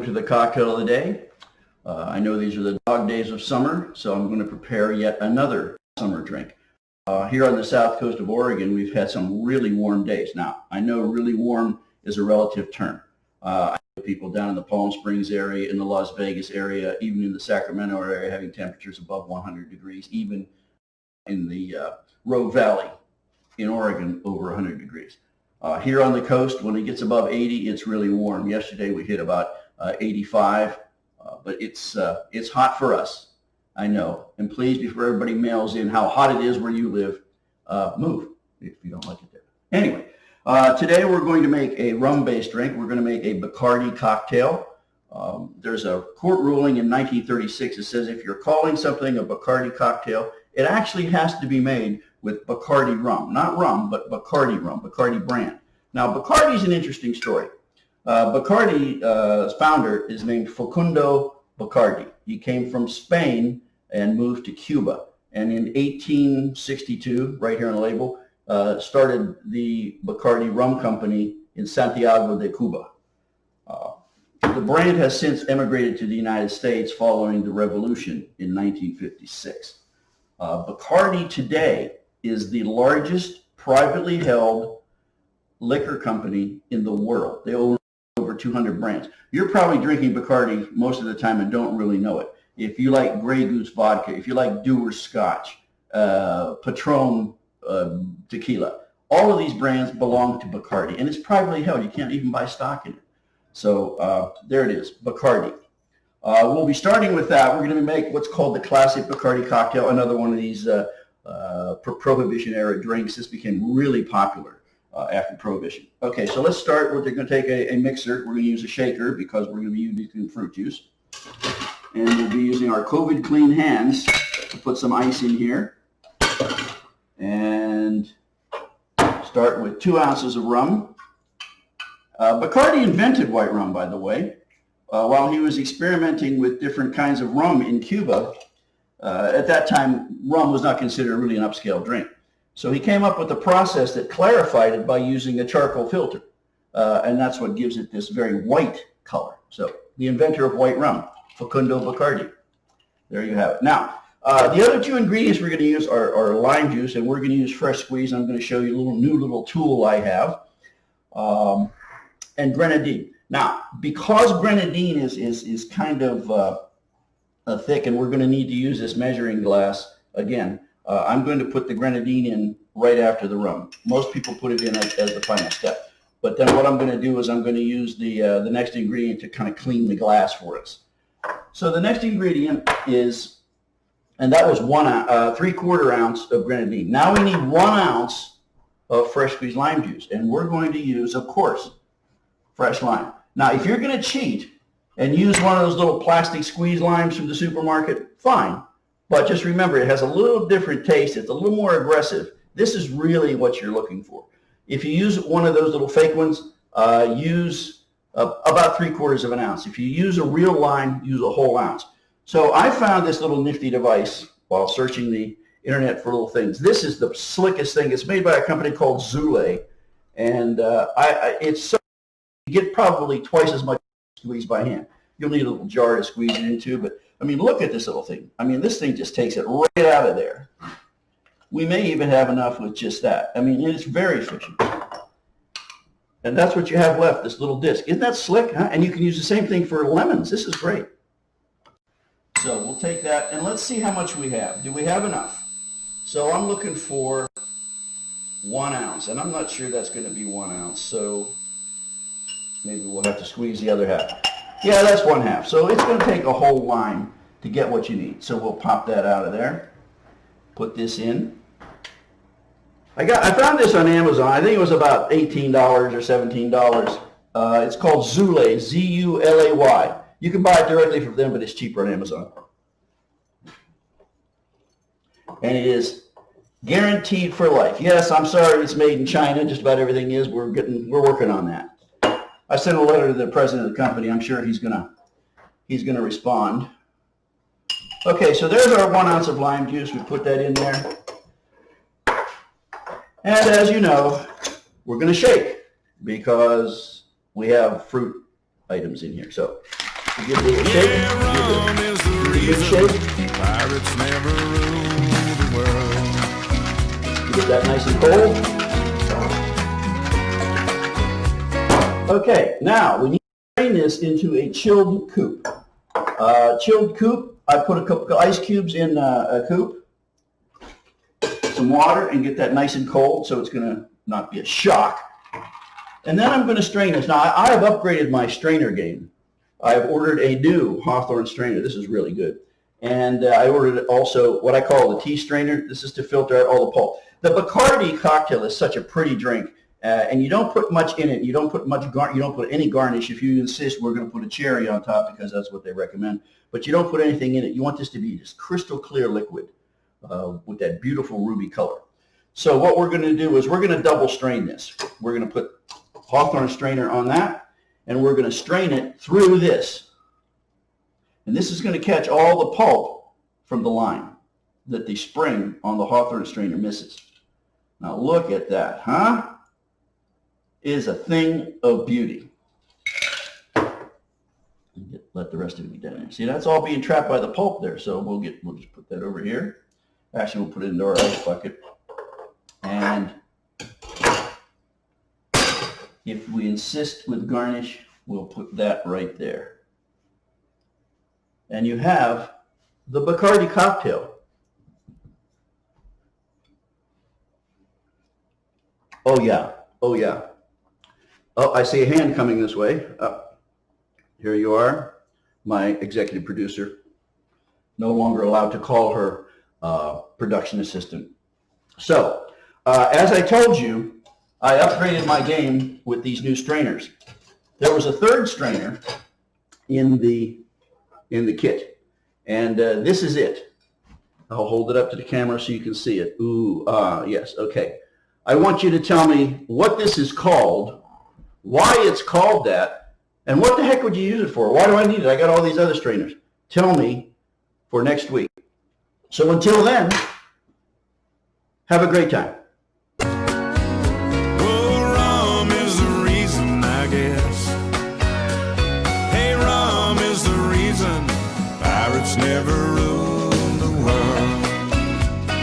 to the cocktail of the day. I know these are the dog days of summer, so I'm going to prepare yet another summer drink. Here on the south coast of Oregon, we've had some really warm days. Now, I know really warm is a relative term. I know people down in the Palm Springs area, in the Las Vegas area, even in the Sacramento area, having temperatures above 100 degrees, even in the Rogue Valley in Oregon, over 100 degrees. Here on the coast, when it gets above 80, it's really warm. Yesterday, we hit about 85, but it's hot for us. I know. And please, before everybody mails in how hot it is where you live, move if you don't like it there. Anyway, today we're going to make a rum-based drink. We're going to make a Bacardi cocktail. There's a court ruling in 1936 that says if you're calling something a Bacardi cocktail, it actually has to be made with Bacardi rum. Not rum, but Bacardi rum, Bacardi brand. Now, Bacardi is an interesting story. Bacardi's founder is named Facundo Bacardi. He came from Spain and moved to Cuba. And in 1862, right here on the label, started the Bacardi Rum Company in Santiago de Cuba. The brand has since emigrated to the United States following the revolution in 1956. Bacardi today is the largest privately held liquor company in the world. They own over 200 brands. You're probably drinking Bacardi most of the time and don't really know it. If you like Grey Goose vodka, if you like Dewar's Scotch, Patron tequila, all of these brands belong to Bacardi, and it's privately held. You can't even buy stock in it. So there it is, Bacardi. We'll be starting with that. We're going to make what's called the classic Bacardi cocktail, another one of these Prohibition-era drinks. This became really popular after Prohibition. Okay, so let's start. We're going to take a mixer. We're going to use a shaker because we're going to be using fruit juice. And we'll be using our COVID clean hands to put some ice in here. And start with 2 ounces of rum. Bacardi invented white rum, by the way. While he was experimenting with different kinds of rum in Cuba, at that time, rum was not considered really an upscale drink. So he came up with a process that clarified it by using a charcoal filter. And that's what gives it this very white color. So the inventor of white rum, Facundo Bacardi. There you have it. Now, the other 2 ingredients we're going to use are lime juice, and we're going to use fresh squeeze. I'm going to show you a new little tool I have, and grenadine. Now, because grenadine is kind of thick, and we're going to need to use this measuring glass again, I'm going to put the grenadine in right after the rum. Most people put it in as the final step. But then what I'm going to do is I'm going to use the next ingredient to kind of clean the glass for us. So the next ingredient is, and that was 3/4 ounce of grenadine. Now we need 1 ounce of fresh squeezed lime juice, and we're going to use, of course, fresh lime. Now, if you're going to cheat and use one of those little plastic squeeze limes from the supermarket, fine. But just remember, it has a little different taste. It's a little more aggressive. This is really what you're looking for. If you use one of those little fake ones, use about 3/4 of an ounce. If you use a real lime, use a whole ounce. So I found this little nifty device while searching the internet for little things. This is the slickest thing. It's made by a company called Zule, and it's so you get probably twice as much squeeze by hand. You'll need a little jar to squeeze it into, but I mean, look at this little thing. I mean, this thing just takes it right out of there. We may even have enough with just that. I mean, it's very efficient. And that's what you have left, this little disc. Isn't that slick, huh? And you can use the same thing for lemons. This is great. So we'll take that, and let's see how much we have. Do we have enough? So I'm looking for 1 ounce, and I'm not sure that's going to be 1 ounce, so maybe we'll have to squeeze the other half. Yeah, that's 1/2. So it's going to take a whole lime to get what you need. So we'll pop that out of there. Put this in. I found this on Amazon. I think it was about $18 or $17. It's called Zule, Z-U-L-A-Y. You can buy it directly from them, but it's cheaper on Amazon. And it is guaranteed for life. Yes, I'm sorry it's made in China. Just about everything is. We're working on that. I sent a letter to the president of the company. I'm sure he's gonna respond. Okay, so there's our 1 ounce of lime juice. We put that in there. And as you know, we're going to shake because we have fruit items in here. So Give it a little shake. Rum is the Give it a good reason shake. pirates never rule the world. Get that nice and cold. Okay, now we need to strain this into a chilled coupe. Chilled coupe, I put a couple of ice cubes in a coupe, some water, and get that nice and cold so it's going to not be a shock. And then I'm going to strain this. Now, I have upgraded my strainer game. I have ordered a new Hawthorne strainer. This is really good. And I ordered also what I call the tea strainer. This is to filter out all the pulp. The Bacardi Cocktail is such a pretty drink. And you don't put much in it. You don't put any garnish. If you insist, we're going to put a cherry on top because that's what they recommend. But you don't put anything in it. You want this to be just crystal clear liquid with that beautiful ruby color. So what we're going to do is we're going to double strain this. We're going to put Hawthorne strainer on that, and we're going to strain it through this. And this is going to catch all the pulp from the lime that the spring on the Hawthorne strainer misses. Now look at that, huh? Is a thing of beauty. Let the rest of it get down there. See, that's all being trapped by the pulp there. So we'll just put that over here. Actually, we'll put it into our ice bucket. And if we insist with garnish, we'll put that right there. And you have the Bacardi Cocktail. Oh yeah, oh yeah. Oh, I see a hand coming this way. Here you are, my executive producer. No longer allowed to call her production assistant. So, as I told you, I upgraded my game with these new strainers. There was a third strainer in the kit, and this is it. I'll hold it up to the camera so you can see it. Ooh, yes, okay. I want you to tell me what this is called, why it's called that, and what the heck would you use it for? Why do I need it? I got all these other strainers. Tell me for next week. So until then, have a great time.